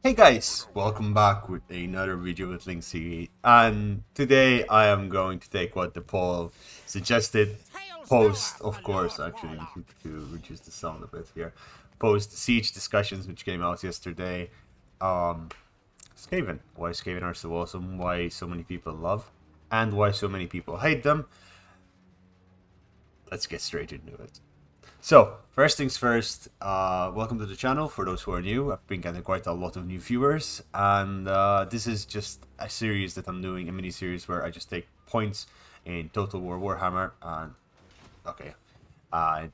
Hey guys, welcome back with another video with Linksi, and today I am going to take what the poll suggested. Post, of course, actually need to reduce the sound a bit here. Post siege discussions which came out yesterday. Um, Skaven, why Skaven are so awesome, why so many people love, and why so many people hate them. Let's get straight into it. So, first things first, welcome to the channel for those who are new. I've been getting quite a lot of new viewers, and this is just a series that I'm doing, a mini-series where I just take points in Total War Warhammer, and, okay,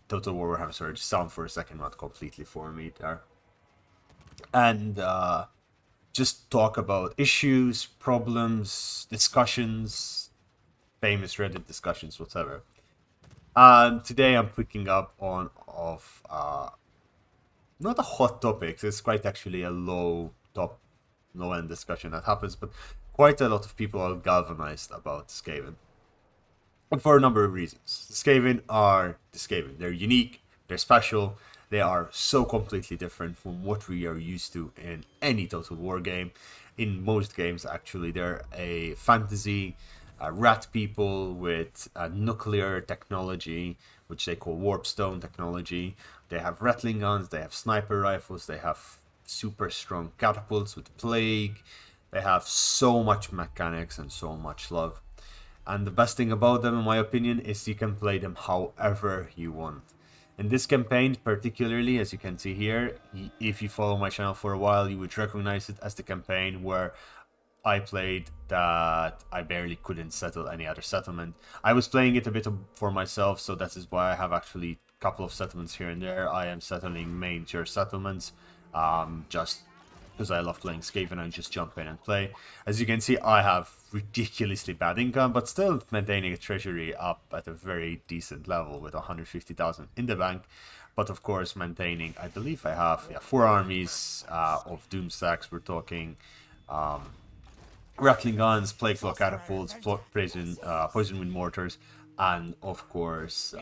Total War Warhammer, sorry, just sound for a second not completely for me there. And just talk about issues, problems, discussions, famous Reddit discussions, whatever. Today I'm picking up on not a hot topic. It's quite actually a low end discussion that happens, but quite a lot of people are galvanized about Skaven, and for a number of reasons. The Skaven are the Skaven. They're unique. They're special. They are so completely different from what we are used to in any Total War game. In most games, actually, they're a fantasy. Rat people with nuclear technology, which they call warpstone technology. They have rattling guns, they have sniper rifles, they have super strong catapults with plague. They have so much mechanics and so much love. And the best thing about them, in my opinion, is you can play them however you want. In this campaign, particularly, as you can see here, if you follow my channel for a while, you would recognize it as the campaign where I played that I barely couldn't settle any other settlement. I was playing it a bit for myself, so that is why I have actually a couple of settlements here and there. I am settling major settlements, just because I love playing Skaven and just jump in and play. As you can see, I have ridiculously bad income, but still maintaining a treasury up at a very decent level with 150,000 in the bank. But of course, maintaining, I believe I have 4 armies of Doomstacks. We're talking rattling guns, plague claw catapults, poison wind mortars, and of course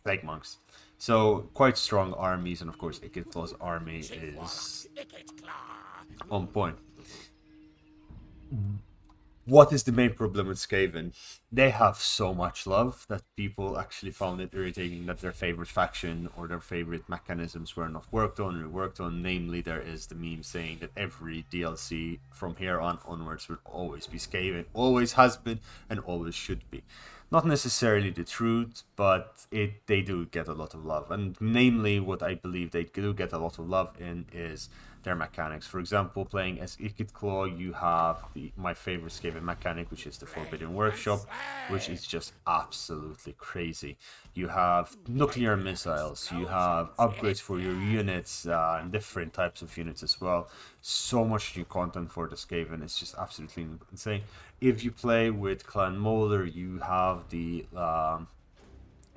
plague monks. So quite strong armies, and of course Ikit Claw's army is on point. What is the main problem with Skaven? They have so much love that people actually found it irritating that their favorite faction or their favorite mechanisms were not worked on or worked on. Namely, there is the meme saying that every DLC from here on onwards will always be Skaven. Always has been and always should be. Not necessarily the truth, but they do get a lot of love. And namely, what I believe they do get a lot of love in is their mechanics. For example, playing as Ikit Claw, you have my favorite Skaven mechanic, which is the Forbidden Workshop, which is just absolutely crazy. You have nuclear missiles, you have upgrades for your units, and different types of units as well. So much new content for the Skaven, it's just absolutely insane. If you play with Clan Molder, you have the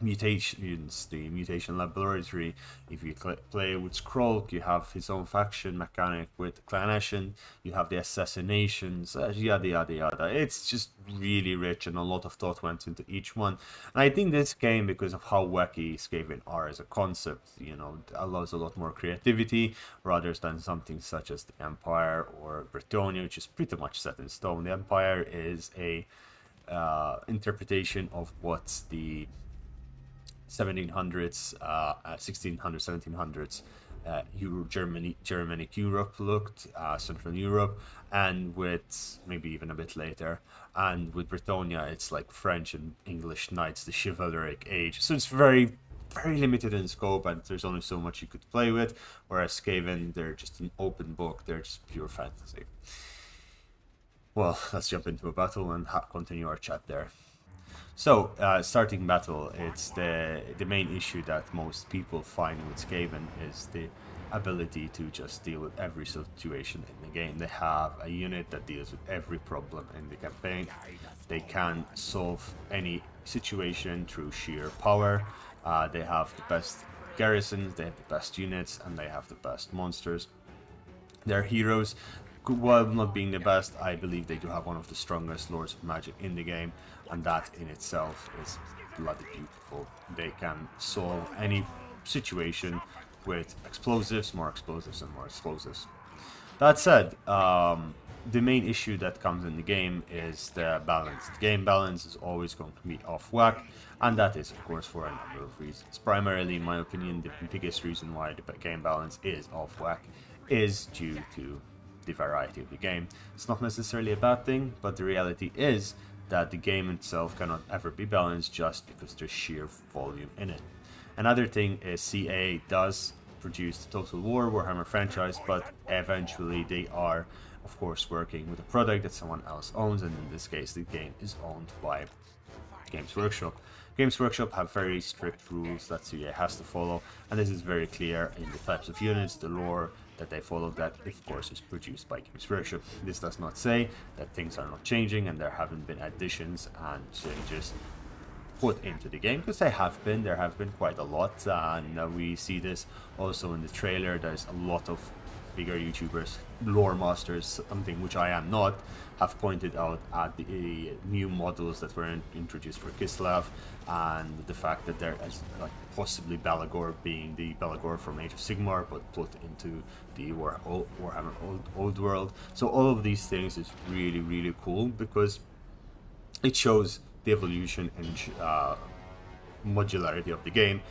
mutations, the mutation laboratory. If you play with Skrulk, you have his own faction mechanic. With Clan Ashen, you have the assassinations, yada yada yada. It's just really rich, and a lot of thought went into each one. And I think this game, because of how wacky Skaven are as a concept, you know, allows a lot more creativity rather than something such as the Empire or Bretonnia, which is pretty much set in stone. The Empire is a interpretation of what the 1700s, 1600s, 1700s Germanic Europe looked, Central Europe, and with maybe even a bit later. And with Britannia, it's like French and English knights, the chivalric age. So it's very limited in scope, and there's only so much you could play with. Whereas Skaven, they're just an open book, they're just pure fantasy. Well, let's jump into a battle and continue our chat there. So, starting battle, it's the main issue that most people find with Skaven is the ability to just deal with every situation in the game. They have a unit that deals with every problem in the campaign. They can solve any situation through sheer power. They have the best garrisons, they have the best units, and they have the best monsters. Their heroes, while not being the best, I believe they do have one of the strongest Lords of Magic in the game, and that in itself is bloody beautiful. They can solve any situation with explosives, more explosives, and more explosives. That said, the main issue that comes in the game is the balance. The game balance is always going to be off whack, and that is, of course, for a number of reasons. Primarily, in my opinion, the biggest reason why the game balance is off whack is due to the variety of the game. It's not necessarily a bad thing, but the reality is that the game itself cannot ever be balanced just because there's sheer volume in it. Another thing is CA does produce the Total War Warhammer franchise, but eventually they are, of course, working with a product that someone else owns, and in this case the game is owned by Games Workshop. Games Workshop have very strict rules that CA has to follow, and this is very clear in the types of units, the lore that they follow, that of course is produced by Games Workshop. This does not say that things are not changing and there haven't been additions and changes put into the game, because there have been quite a lot, and we see this also in the trailer. There's a lot of bigger YouTubers, lore masters, something which I am not, have pointed out at the new models that were introduced for Kislev, and the fact that there is like possibly Balagor being the Balagor from Age of Sigmar, but put into the Warhammer Old World. So all of these things is really, really cool, because it shows the evolution and modularity of the game,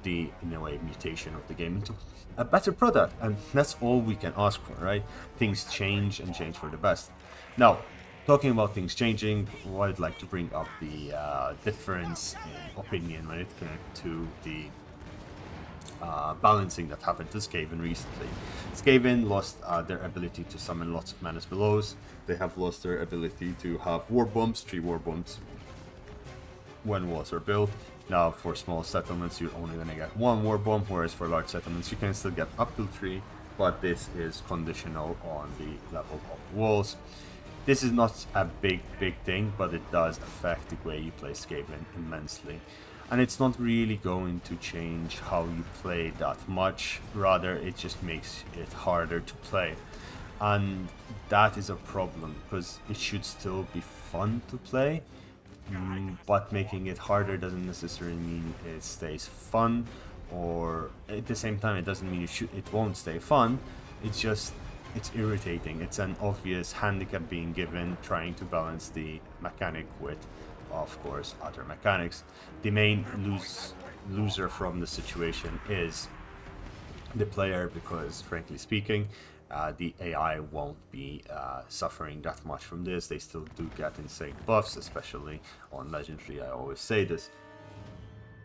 the, in a way, mutation of the game into a better product, and that's all we can ask for, right? Things change and change for the best. Now, talking about things changing, I'd like to bring up the difference in opinion when it came to the balancing that happened to Skaven recently. Skaven lost their ability to summon lots of Manus Belows. They have lost their ability to have war bombs, 3 war bombs when walls are built. Now for small settlements you're only going to get 1 war bomb, whereas for large settlements you can still get up to 3, but this is conditional on the level of walls. This is not a big thing, but it does affect the way you play Skaven immensely. And it's not really going to change how you play that much, rather it just makes it harder to play. And that is a problem, because it should still be fun to play, but making it harder doesn't necessarily mean it stays fun, or at the same time it doesn't mean it won't stay fun. It's just, it's irritating. It's an obvious handicap being given, trying to balance the mechanic with, of course, other mechanics. The main loser from the situation is the player, because frankly speaking, the AI won't be suffering that much from this. They still do get insane buffs, especially on Legendary. I always say this.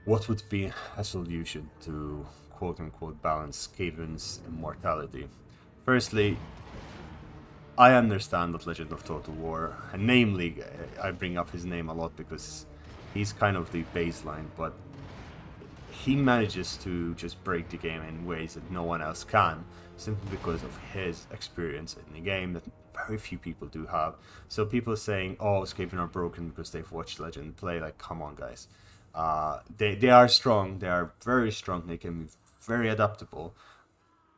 What would be a solution to quote-unquote balance Skaven's immortality? Firstly, I understand that Legend of Total War, and namely, I bring up his name a lot because he's kind of the baseline, but he manages to just break the game in ways that no one else can, simply because of his experience in the game that very few people do have. So people saying, oh, Skaven are broken because they've watched Legend play, like, come on guys. They are strong, they are very strong, they can be very adaptable,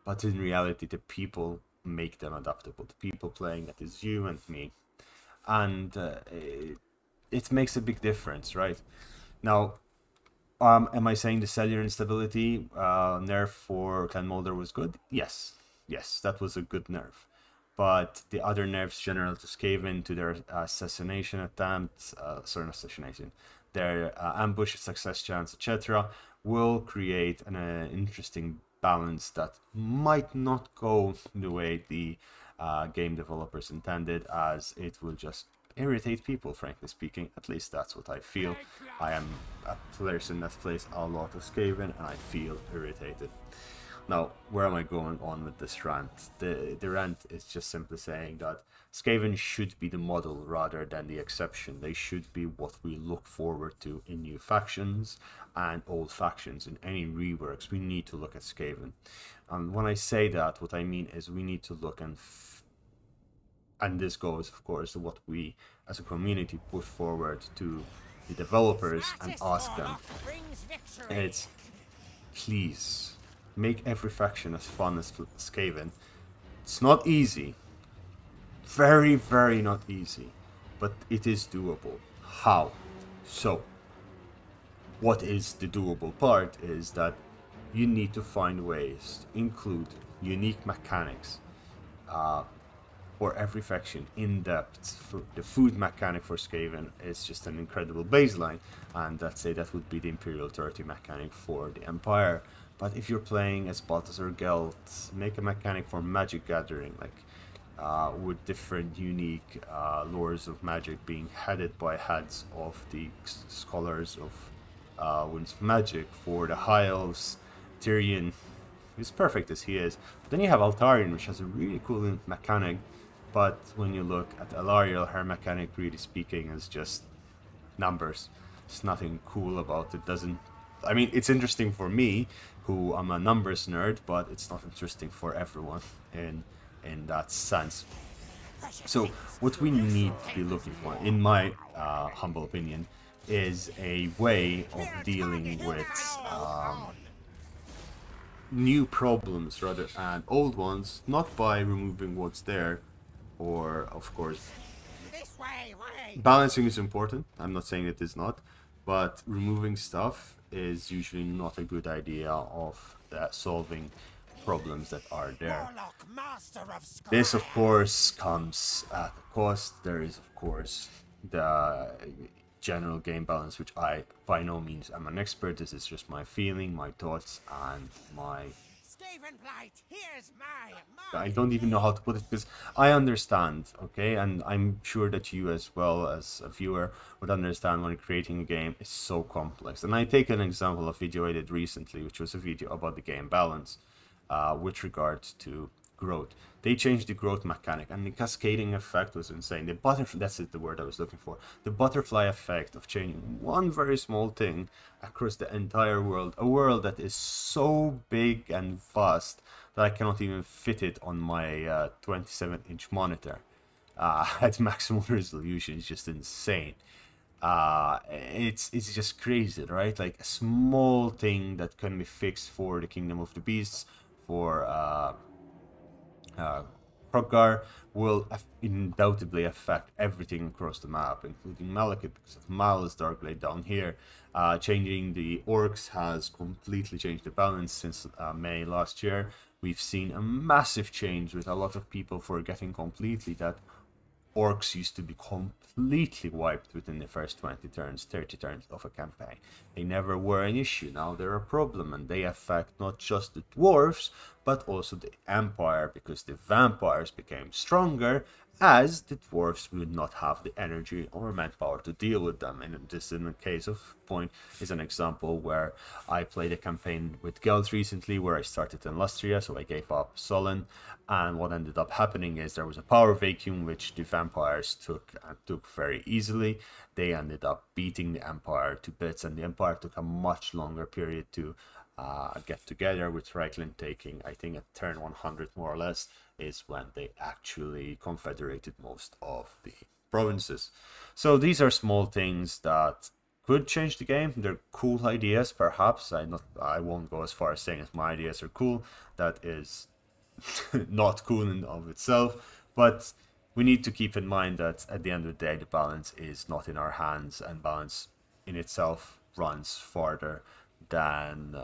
but in reality the people make them adaptable. The people playing it is you and me, and it makes a big difference, right? Now, am I saying the cellular instability nerf for Clan Molder was good? Yes, that was a good nerf. But the other nerfs general to Skaven, to their assassination attempts, their ambush success chance, etc., will create an interesting balance that might not go the way the game developers intended, as it will just irritate people, frankly speaking. At least that's what I feel. I am a person that plays a lot of Skaven, and I feel irritated. Now, where am I going on with this rant? The rant is just simply saying that Skaven should be the model rather than the exception. They should be what we look forward to in new factions and old factions. In any reworks, we need to look at Skaven. And when I say that, what I mean is we need to look and this goes, of course, to what we as a community put forward to the developers and ask them. It's, please, make every faction as fun as Skaven. It's not easy. Very, very not easy. But it is doable. How? So, what is the doable part is that you need to find ways to include unique mechanics for every faction in depth. The food mechanic for Skaven is just an incredible baseline, and let's say that would be the Imperial 30 mechanic for the Empire. But if you're playing as Balthasar Gelt, make a mechanic for magic gathering, like with different unique lores of magic being headed by heads of the scholars of Winds of Magic. For the High Elves, Tyrion is perfect as he is. But then you have Altarian, which has a really cool mechanic, but when you look at Alariel, her mechanic, really speaking, is just numbers. There's nothing cool about it. Doesn't, I mean, it's interesting for me, who I'm a numbers nerd, but it's not interesting for everyone in that sense. So what we need to be looking for, in my humble opinion, is a way of dealing with new problems rather than old ones, not by removing what's there, or of course balancing is important. I'm not saying it is not, but removing stuff is usually not a good idea of solving problems that are there. This of course comes at a cost. There is of course the general game balance, which I by no means am an expert. This is just my feeling, my thoughts, and my I don't even know how to put it, because I understand, okay, and I'm sure that you as well as a viewer would understand when creating a game is so complex. And I take an example of a video I did recently, which was a video about the game balance with regards to growth. They changed the growth mechanic, and the cascading effect was insane. The butterfly, that's the word I was looking for. The butterfly effect of changing one very small thing across the entire world, a world that is so big and vast that I cannot even fit it on my 27-inch monitor at maximum resolution. It's just insane. It's just crazy, right? Like a small thing that can be fixed for the Kingdom of the Beasts, for Krogar, will undoubtedly affect everything across the map, including Malekith, because of Mal's Darkblade down here. Changing the orcs has completely changed the balance since May last year. We've seen a massive change, with a lot of people forgetting completely that orcs used to be completely wiped within the first 20 turns, 30 turns of a campaign. They never were an issue. Now they're a problem, and they affect not just the dwarves, but also the Empire, because the vampires became stronger, as the dwarves would not have the energy or manpower to deal with them. And this, in the case of point, is an example where I played a campaign with Geld recently, where I started in Lustria, so I gave up Solon, and what ended up happening is there was a power vacuum which the vampires took very easily. They ended up beating the Empire to bits, and the Empire took a much longer period to get together, with Reichland taking, I think, at turn 100 more or less, is when they actually confederated most of the provinces. So these are small things that could change the game. They're cool ideas, perhaps. I won't go as far as saying that my ideas are cool. That is not cool in of itself, but we need to keep in mind that at the end of the day, the balance is not in our hands, and balance in itself runs farther than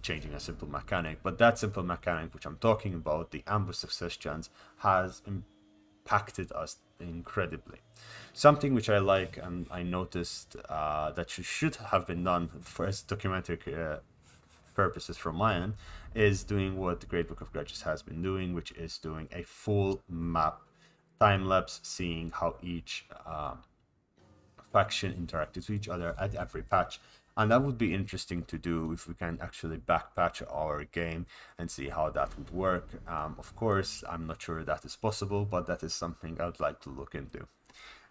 changing a simple mechanic. But that simple mechanic which I'm talking about, the ambush success chance, has impacted us incredibly. Something which I like, and I noticed that should have been done for as documentary purposes from my end, is doing what the Great Book of Grudges has been doing, which is doing a full map time-lapse, seeing how each faction interacted with each other at every patch. And that would be interesting to do if we can actually backpatch our game and see how that would work. Of course, I'm not sure that is possible, but that is something I'd like to look into.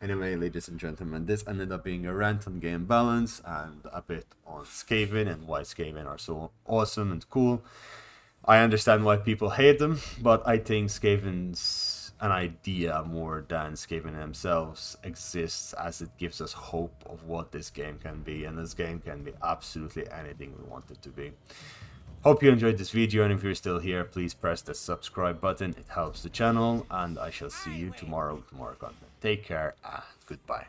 Anyway, ladies and gentlemen, this ended up being a rant on game balance and a bit on Skaven and why Skaven are so awesome and cool. I understand why people hate them, but I think Skaven's an idea more than Skaven themselves exists, as it gives us hope of what this game can be, and this game can be absolutely anything we want it to be. Hope you enjoyed this video, and if you're still here, please press the subscribe button. It helps the channel, and I shall see you tomorrow with more content. Take care and goodbye.